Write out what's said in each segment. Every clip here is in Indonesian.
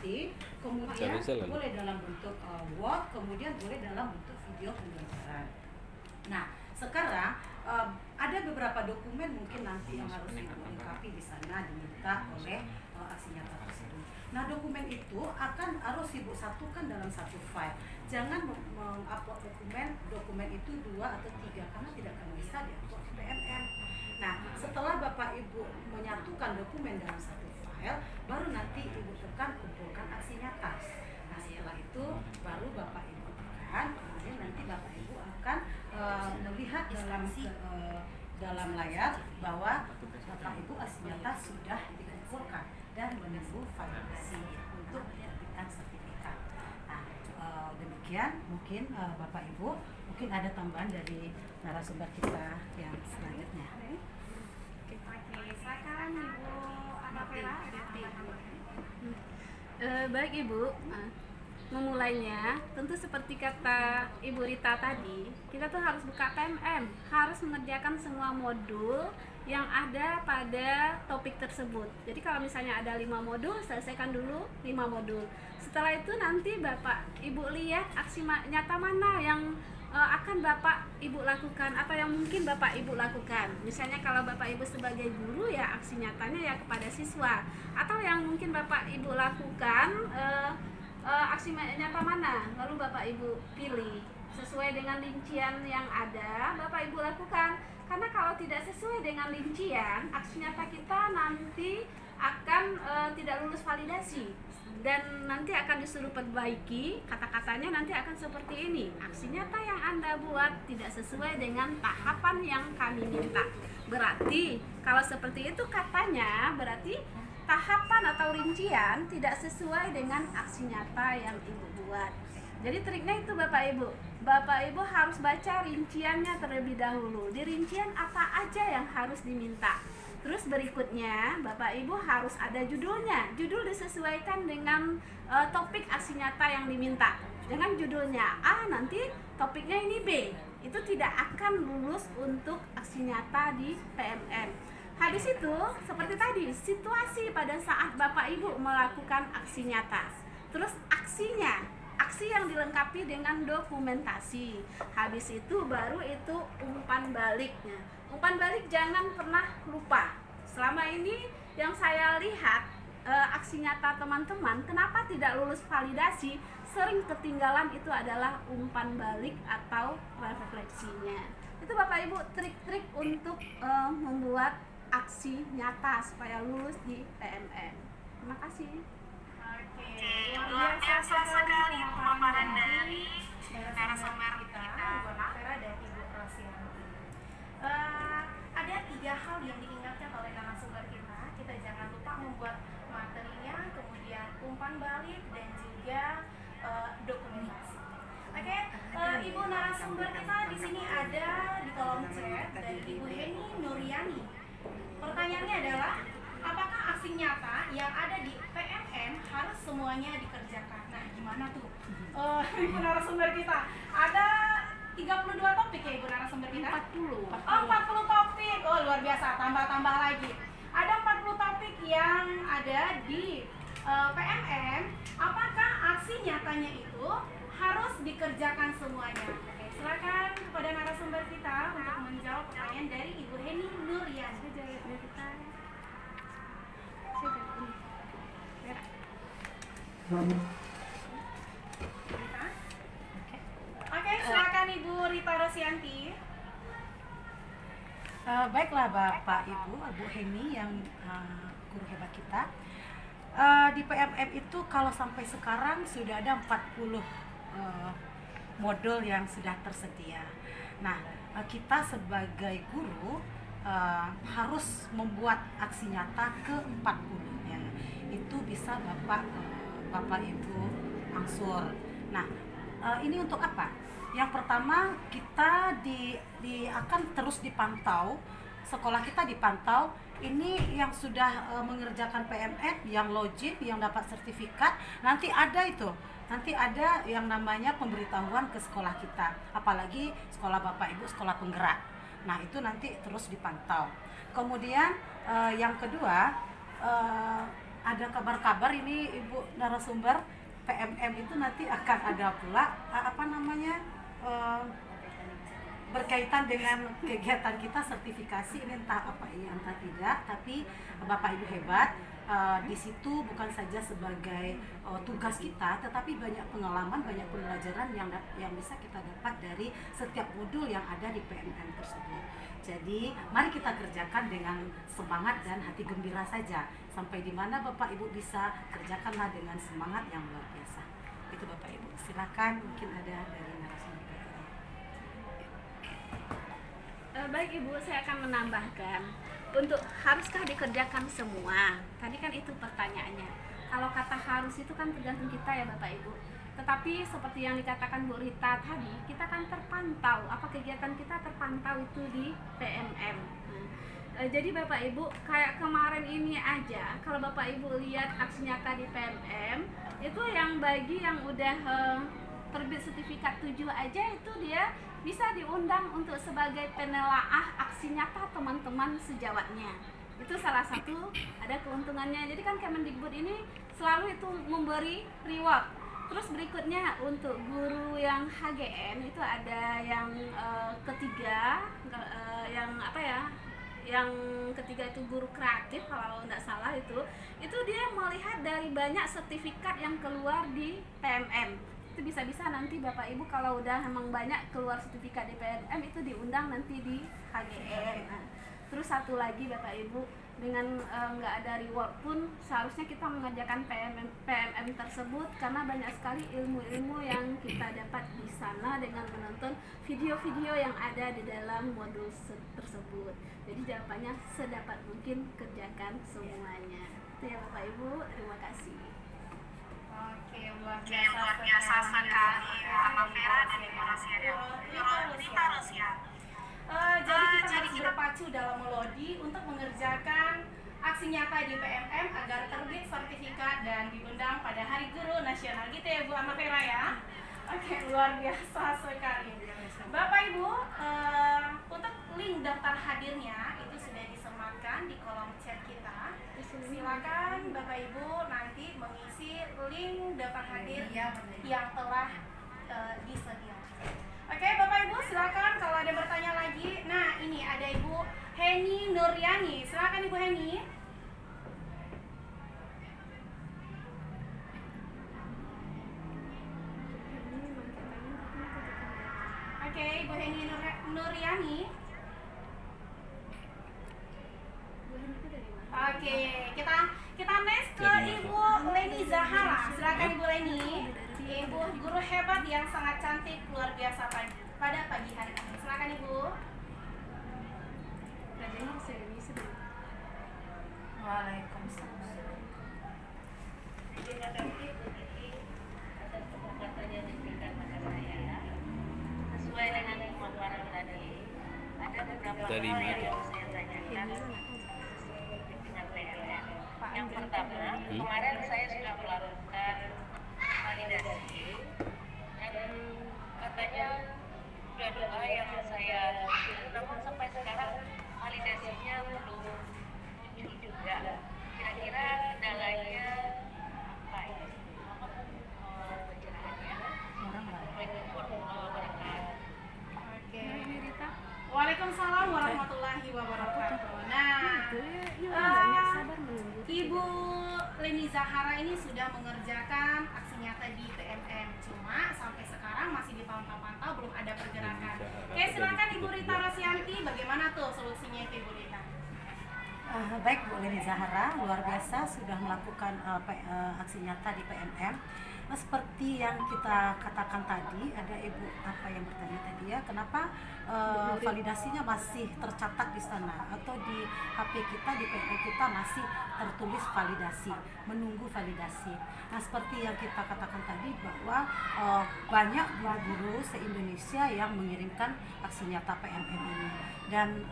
nanti, kemudian boleh dalam bentuk Word, kemudian boleh dalam bentuk video pembelajaran. Nah, sekarang ada beberapa dokumen mungkin nanti yang harus dilengkapi di sana diminta oleh aksi nyata tersebut. Nah, dokumen itu harus Ibu satukan dalam satu file. Jangan mengupload dokumen itu 2 atau 3 karena tidak akan bisa diupload di PMM. Nah, setelah Bapak Ibu menyatukan dokumen dalam satu file, baru nanti Ibu tekan kumpulkan aksi nyata. Nah, setelah itu baru Bapak Ibu tekan, kemudian nanti Bapak Ibu akan melihat dalam layar bahwa Bapak Ibu aksi nyata sudah dikumpulkan dan menunggu validasi untuk penerbitan sertifikat. Nah, demikian mungkin Bapak Ibu, mungkin ada tambahan dari narasumber kita yang selanjutnya. Oke, silakan Ibu Anapela. Baik Ibu, memulainya tentu seperti kata Ibu Rita tadi, kita tuh harus buka PMM, harus mengerjakan semua modul yang ada pada topik tersebut. Jadi kalau misalnya ada 5 modul, selesaikan dulu 5 modul. Setelah itu nanti Bapak Ibu lihat aksi nyata mana yang akan Bapak Ibu lakukan atau yang mungkin Bapak Ibu lakukan. Misalnya kalau Bapak Ibu sebagai guru ya aksi nyatanya ya kepada siswa, atau yang mungkin Bapak Ibu lakukan aksi nyata mana, lalu Bapak Ibu pilih sesuai dengan rincian yang ada, Bapak Ibu lakukan. Karena kalau tidak sesuai dengan rincian, aksi nyata kita nanti akan tidak lulus validasi dan nanti akan disuruh perbaiki. Kata-katanya nanti akan seperti ini: aksi nyata yang Anda buat tidak sesuai dengan tahapan yang kami minta. Berarti kalau seperti itu katanya, berarti tahapan atau rincian tidak sesuai dengan aksi nyata yang Ibu buat. Jadi triknya itu Bapak Ibu. Bapak Ibu harus baca rinciannya terlebih dahulu. Di rincian apa aja yang harus diminta. Terus berikutnya Bapak Ibu harus ada judulnya. Judul disesuaikan dengan topik aksi nyata yang diminta. Jangan judulnya A, nanti topiknya ini B. Itu tidak akan lulus untuk aksi nyata di PMM. Habis itu, seperti tadi, situasi pada saat Bapak Ibu melakukan aksi nyata. Terus aksi yang dilengkapi dengan dokumentasi. Habis itu baru itu umpan baliknya. Umpan balik jangan pernah lupa. Selama ini yang saya lihat aksi nyata teman-teman, kenapa tidak lulus validasi, sering ketinggalan itu adalah umpan balik atau refleksinya. Itu Bapak Ibu trik-trik untuk membuat aksi nyata supaya lulus di PMM. Terima kasih. Oke, luar biasa sekali pemaparan dari narasumber kita, Ibu Anapela dan Ibu Rosianti. Ada 3 hal yang diingatkan oleh narasumber kita. Kita jangan lupa membuat materinya, kemudian umpan balik dan juga dokumentasi. Oke, Ibu narasumber kita di sini ada di kolom chat dari Ibu Heni Nuriani. Pertanyaannya adalah, apakah aksi nyata yang ada di PMM harus semuanya dikerjakan? Nah, gimana tuh? Ibu narasumber kita, ada 32 topik ya Ibu narasumber kita? 40. Oh, 40 topik. Oh, luar biasa, tambah-tambah lagi. Ada 40 topik yang ada di PMM. Apakah aksi nyatanya itu harus dikerjakan semuanya? Oke, silakan kepada narasumber kita untuk menjawab pertanyaan dari Ibu Heni Nuriani. Oke, silakan Ibu Rita Rosianti. Baiklah Bapak Ibu Heni yang guru hebat kita. Di PMM itu kalau sampai sekarang sudah ada 40 modul yang sudah tersedia. Nah, kita sebagai guru harus membuat aksi nyata ke-40-nya. Itu bisa Bapak Ibu angsur. Nah, ini untuk apa? Yang pertama, kita akan terus dipantau. Sekolah kita dipantau. Ini yang sudah mengerjakan PMM, yang login, yang dapat sertifikat, nanti ada yang namanya pemberitahuan ke sekolah kita. Apalagi sekolah Bapak Ibu, sekolah penggerak. Nah, itu nanti terus dipantau. Kemudian yang kedua, ada kabar-kabar ini Ibu narasumber PMM itu nanti akan ada pula berkaitan dengan kegiatan kita sertifikasi ini, entah apa ini entah tidak, tapi Bapak Ibu hebat. Di situ bukan saja sebagai tugas kita, tetapi banyak pengalaman, banyak pembelajaran yang bisa kita dapat dari setiap modul yang ada di PMM tersebut. Jadi mari kita kerjakan dengan semangat dan hati gembira saja. Sampai di mana Bapak Ibu bisa, kerjakanlah dengan semangat yang luar biasa. Itu Bapak Ibu. Silakan, mungkin ada dari narasumber. Baik Ibu, saya akan menambahkan untuk haruskah dikerjakan semua? Tadi kan itu pertanyaannya. Kalau kata harus itu kan tergantung kita ya Bapak Ibu. Tetapi seperti yang dikatakan Bu Rita tadi, kita kan terpantau, apa kegiatan kita terpantau itu di PMM. Jadi Bapak Ibu, kayak kemarin ini aja, kalau Bapak Ibu lihat aksi nyata di PMM, itu yang bagi yang udah terbit sertifikat 7 aja, itu dia bisa diundang untuk sebagai penelaah aksi nyata teman-teman sejawatnya. Itu salah satu ada keuntungannya. Jadi kan Kemendikbud ini selalu itu memberi reward. Terus berikutnya untuk guru yang HGN itu ada yang ketiga, yang ketiga itu guru kreatif kalau tidak salah itu dia melihat dari banyak sertifikat yang keluar di PMM. Itu bisa-bisa nanti Bapak Ibu kalau udah emang banyak keluar sertifikat di PMM itu diundang nanti di HGN. Nah, terus satu lagi Bapak Ibu, dengan nggak ada reward pun seharusnya kita mengerjakan PMM tersebut, karena banyak sekali ilmu-ilmu yang kita dapat di sana dengan menonton video-video yang ada di dalam modul tersebut. Jadi jawabannya sedapat mungkin kerjakan semuanya. Itu ya Bapak Ibu, terima kasih. Oke, luar biasa sekali Mama Vera dan Ibu Rita Rosia. Jadi kita harus berpacu dalam melodi untuk mengerjakan aksi nyata di PMM agar terbit sertifikat dan diundang pada Hari Guru Nasional, gitu ya Bu Mama Vera ya. Oke, luar biasa sekali. Bapak Ibu, untuk link daftar hadirnya itu sudah disematkan di kolom chat kita. Silakan Bapak Ibu nanti mengisi link daftar hadir yang telah disediakan. Oke, Bapak Ibu silakan kalau ada bertanya lagi. Nah, ini ada Ibu Heni Nuryani. Silakan Ibu Heni. Oke, Ibu Heni Nuryani. Oke, kita next ke Ibu Leni Zahara. Silakan Ibu Leni. Ibu guru hebat yang sangat cantik, luar biasa pada pagi hari ini. Silakan Ibu. Waalaikumsalam. Terima kasih Bu Titi atas kesempatan yang diberikan pada saya. Sesuai dengan pemaparan tadi, ada beberapa hal yang saya tanyakan dengan PLN. Yang pertama, kemarin saya sudah melakukan validasi dan katanya sudah dua yang saya lakukan, namun sampai sekarang validasinya belum muncul juga. Kira-kira kendalanya apa ya? Mohon pencerahannya. Assalamualaikum warahmatullahi wabarakatuh. Oke. Waalaikumsalam warahmatullahi wabarakatuh. Nah, Ibu Leni Zahara ini sudah mengerjakan aksi nyata di PMM, cuma sampai sekarang masih dipantau-pantau, belum ada pergerakan. Oke, silakan Ibu Rita Rosianti, bagaimana tuh solusinya itu Ibu Rita? Baik Bu Leni Zahara, luar biasa sudah melakukan aksi nyata di PMM. Nah, seperti yang kita katakan tadi, ada Ibu apa yang bertanya tadi ya, kenapa validasinya masih tercatat di sana atau di HP kita, di PMM kita masih tertulis validasi, menunggu validasi. Nah, seperti yang kita katakan tadi bahwa banyak guru-guru se-Indonesia yang mengirimkan aksi nyata PMM ini, dan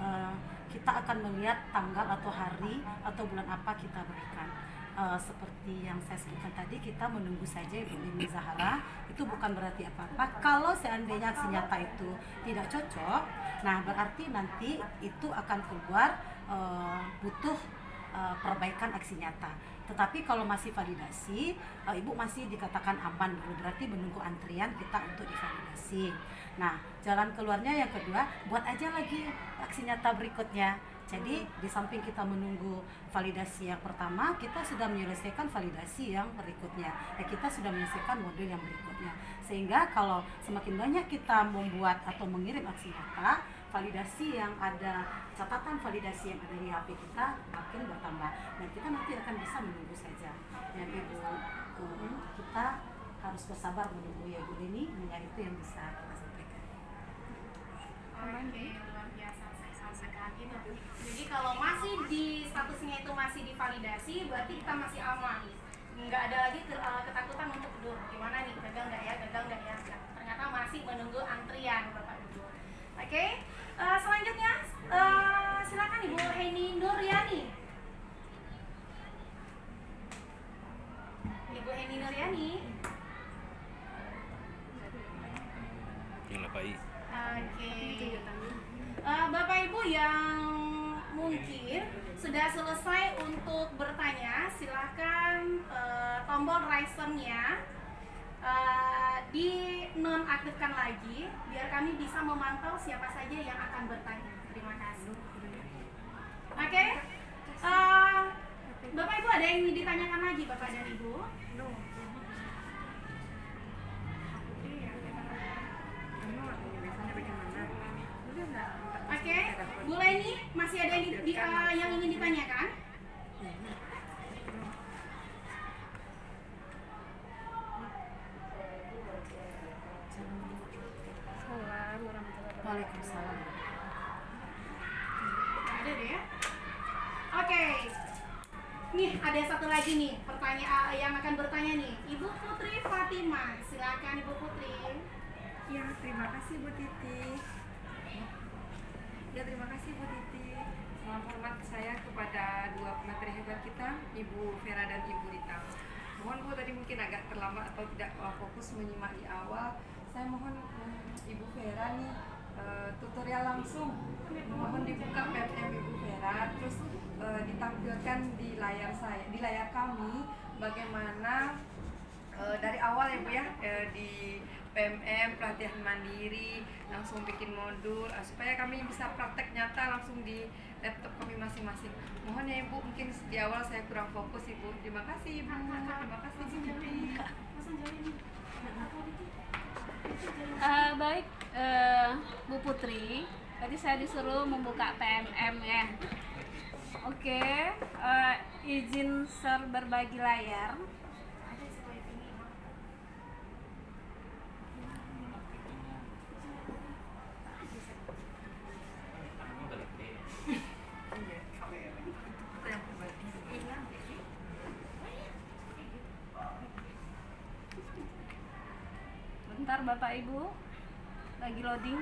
kita akan melihat tanggal atau hari atau bulan apa kita berikan. Seperti yang saya sebutkan tadi, kita menunggu saja Ibu Leni Zahara. Itu bukan berarti apa-apa. Kalau seandainya aksi nyata itu tidak cocok, nah berarti nanti itu akan keluar butuh perbaikan aksi nyata. Tetapi kalau masih validasi, ibu masih dikatakan aman dulu, berarti menunggu antrian kita untuk divalidasi. Nah, jalan keluarnya yang kedua, buat aja lagi aksi nyata berikutnya. Jadi di samping kita menunggu validasi yang pertama, kita sudah menyelesaikan validasi yang berikutnya. Kita sudah menyelesaikan modul yang berikutnya. Sehingga kalau semakin banyak kita membuat atau mengirim aksi nyata, validasi yang ada, catatan validasi yang ada di HP kita makin bertambah. Dan kita nanti akan bisa menunggu saja. Dan Ibu, kita harus bersabar menunggu ya Bu Leni, hanya itu yang bisa kita sampaikan. Oke, luar biasa sekali. Jadi kalau masih di statusnya itu masih divalidasi, berarti kita masih aman. Nggak ada lagi ketakutan untuk gimana nih, gagal nggak ya. Ternyata masih menunggu antrian Bapak Ibu. Oke, selanjutnya silakan Ibu Heni Nuryani. Ibu Heni Nuryani. Oke. Bapak Ibu yang mungkin sudah selesai untuk bertanya, silahkan tombol raisernya di nonaktifkan lagi biar kami bisa memantau siapa saja yang akan bertanya. Terima kasih. Oke. Bapak Ibu ada yang ingin ditanyakan lagi Bapak dan Ibu? Oke, Bu Leni, masih ada yang ingin ditanyakan? Waalaikumsalam. Ada deh ya. Oke. Nih ada satu lagi nih pertanyaan yang akan bertanya nih, Ibu Putri Fatima. Silakan Ibu Putri. Ya, terima kasih Bu Titi. Terima kasih Bu Titi. Salam hormat saya kepada dua pemateri hebat kita, Ibu Vera dan Ibu Rita. Mohon Bu, tadi mungkin agak terlambat atau tidak fokus menyimak di awal. Saya mohon Ibu Vera nih tutorial langsung. Mohon dibuka PMM Ibu Vera, terus ditampilkan di layar kami bagaimana dari awal ya Bu ya, di PMM pelatihan mandiri langsung bikin modul supaya kami bisa praktek nyata langsung di laptop kami masing-masing. Mohon ya Ibu, mungkin di awal saya kurang fokus Ibu. Terima kasih Ibu. Terima kasih Bu Titi. Baik, Bu Putri, tadi saya disuruh membuka PMM ya. Oke, izin share berbagi layar. Bentar Bapak Ibu, lagi loading.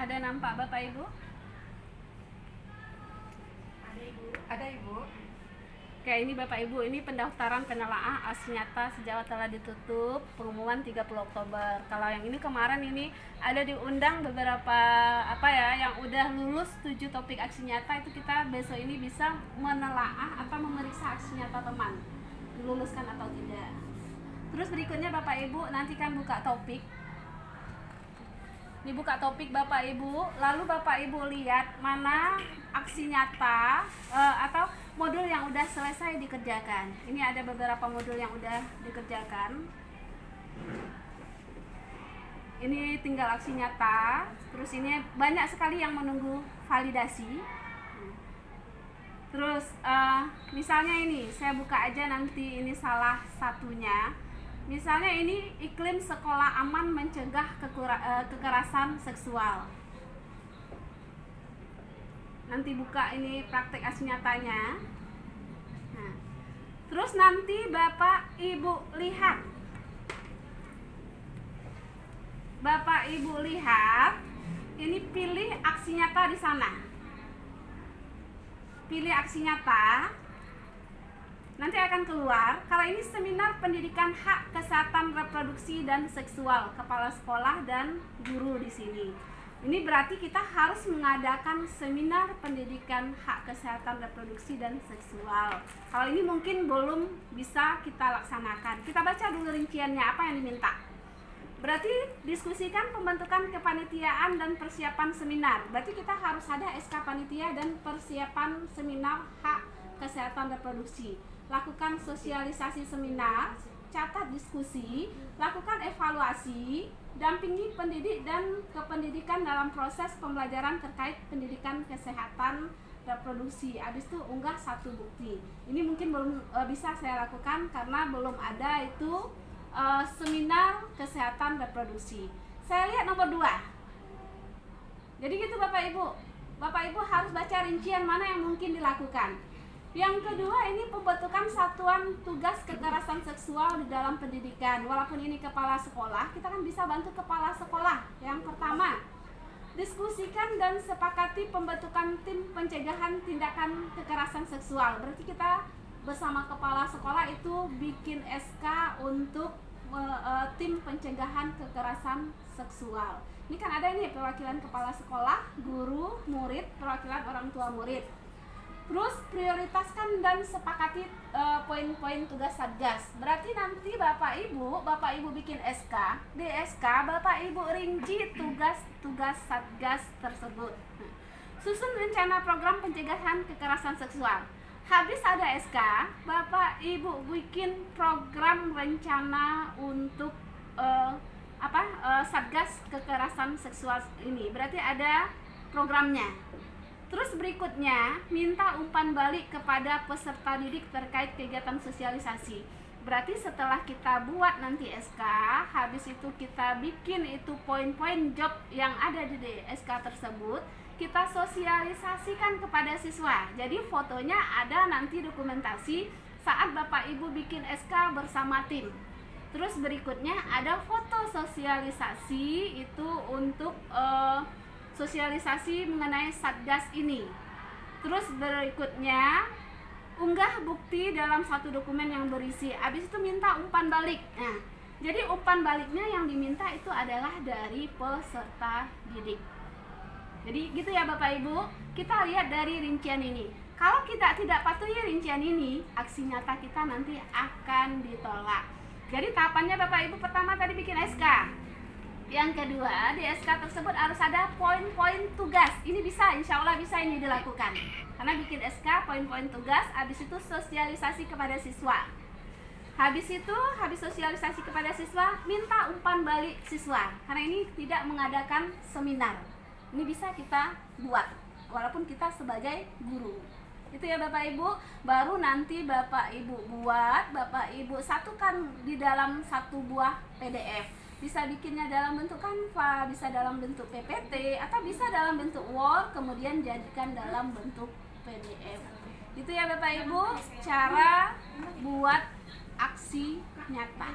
Ada nampak Bapak Ibu? Ada Ibu. Oke, ini Bapak Ibu, ini pendaftaran penelaah aksi nyata sejauh telah ditutup, pengumuman 30 Oktober. Kalau yang ini kemarin ini ada diundang beberapa yang udah lulus 7 topik aksi nyata, itu kita besok ini bisa menelaah apa memeriksa aksi nyata teman, diluluskan atau tidak. Terus berikutnya Bapak Ibu nanti kan buka topik. Dibuka topik Bapak Ibu, lalu Bapak Ibu lihat mana aksi nyata atau modul yang udah selesai dikerjakan. Ini ada beberapa modul yang udah dikerjakan. Ini tinggal aksi nyata. Terus ini banyak sekali yang menunggu validasi. Terus misalnya ini saya buka aja nanti ini salah satunya. Misalnya ini iklim sekolah aman mencegah kekerasan seksual. nanti buka ini praktek aksi nyatanya. Nah, terus nanti Bapak Ibu lihat. Bapak Ibu lihat, ini pilih aksi nyata di sana. Pilih aksi nyata. Nanti akan keluar, kalau ini seminar pendidikan hak kesehatan reproduksi dan seksual, kepala sekolah dan guru di sini. Ini berarti kita harus mengadakan seminar pendidikan hak kesehatan reproduksi dan seksual. Kalau ini mungkin belum bisa kita laksanakan. Kita baca dulu rinciannya apa yang diminta. Berarti diskusikan pembentukan kepanitiaan dan persiapan seminar. Berarti kita harus ada SK panitia dan persiapan seminar hak kesehatan reproduksi. Lakukan sosialisasi seminar, catat diskusi, lakukan evaluasi, dampingi pendidik dan kependidikan dalam proses pembelajaran terkait pendidikan kesehatan reproduksi. Habis itu unggah 1 bukti. Ini mungkin belum bisa saya lakukan karena belum ada itu seminar kesehatan reproduksi. Saya lihat nomor 2. Jadi gitu Bapak Ibu. Bapak Ibu harus baca rincian mana yang mungkin dilakukan. Yang kedua, ini pembentukan satuan tugas kekerasan seksual di dalam pendidikan. Walaupun ini kepala sekolah, kita kan bisa bantu kepala sekolah. Yang pertama, diskusikan dan sepakati pembentukan tim pencegahan tindakan kekerasan seksual. Berarti kita bersama kepala sekolah itu bikin SK untuk tim pencegahan kekerasan seksual. Ini kan ada ini perwakilan kepala sekolah, guru, murid, perwakilan orang tua murid. Terus prioritaskan dan sepakati poin-poin tugas Satgas. Berarti nanti Bapak Ibu bikin SK. Di SK Bapak Ibu rinci tugas-tugas Satgas tersebut. Susun rencana program pencegahan kekerasan seksual. Habis ada SK, Bapak Ibu bikin program rencana untuk Satgas kekerasan seksual ini. Berarti ada programnya. Terus berikutnya, minta umpan balik kepada peserta didik terkait kegiatan sosialisasi. Berarti setelah kita buat nanti SK, habis itu kita bikin itu poin-poin job yang ada di SK tersebut, kita sosialisasikan kepada siswa. Jadi fotonya ada nanti dokumentasi saat Bapak Ibu bikin SK bersama tim. Terus berikutnya ada foto sosialisasi itu untuk sosialisasi mengenai Satgas ini. Terus berikutnya unggah bukti dalam satu dokumen yang berisi. Habis itu minta umpan balik. Nah, jadi umpan baliknya yang diminta itu adalah dari peserta didik. Jadi gitu ya Bapak Ibu. Kita lihat dari rincian ini. Kalau kita tidak patuhi rincian ini, aksi nyata kita nanti akan ditolak. Jadi tahapannya Bapak Ibu, pertama tadi bikin SK. Yang kedua, di SK tersebut harus ada poin-poin tugas. Ini bisa, insya Allah bisa ini dilakukan. Karena bikin SK, poin-poin tugas, habis itu sosialisasi kepada siswa. Habis sosialisasi kepada siswa, minta umpan balik siswa. Karena ini tidak mengadakan seminar. Ini bisa kita buat, walaupun kita sebagai guru. Itu ya Bapak Ibu, baru nanti Bapak Ibu buat, Bapak Ibu satukan di dalam satu buah PDF. Bisa bikinnya dalam bentuk Canva, bisa dalam bentuk PPT, atau bisa dalam bentuk Word, kemudian jadikan dalam bentuk PDF. Itu ya Bapak Ibu, cara buat aksi nyata.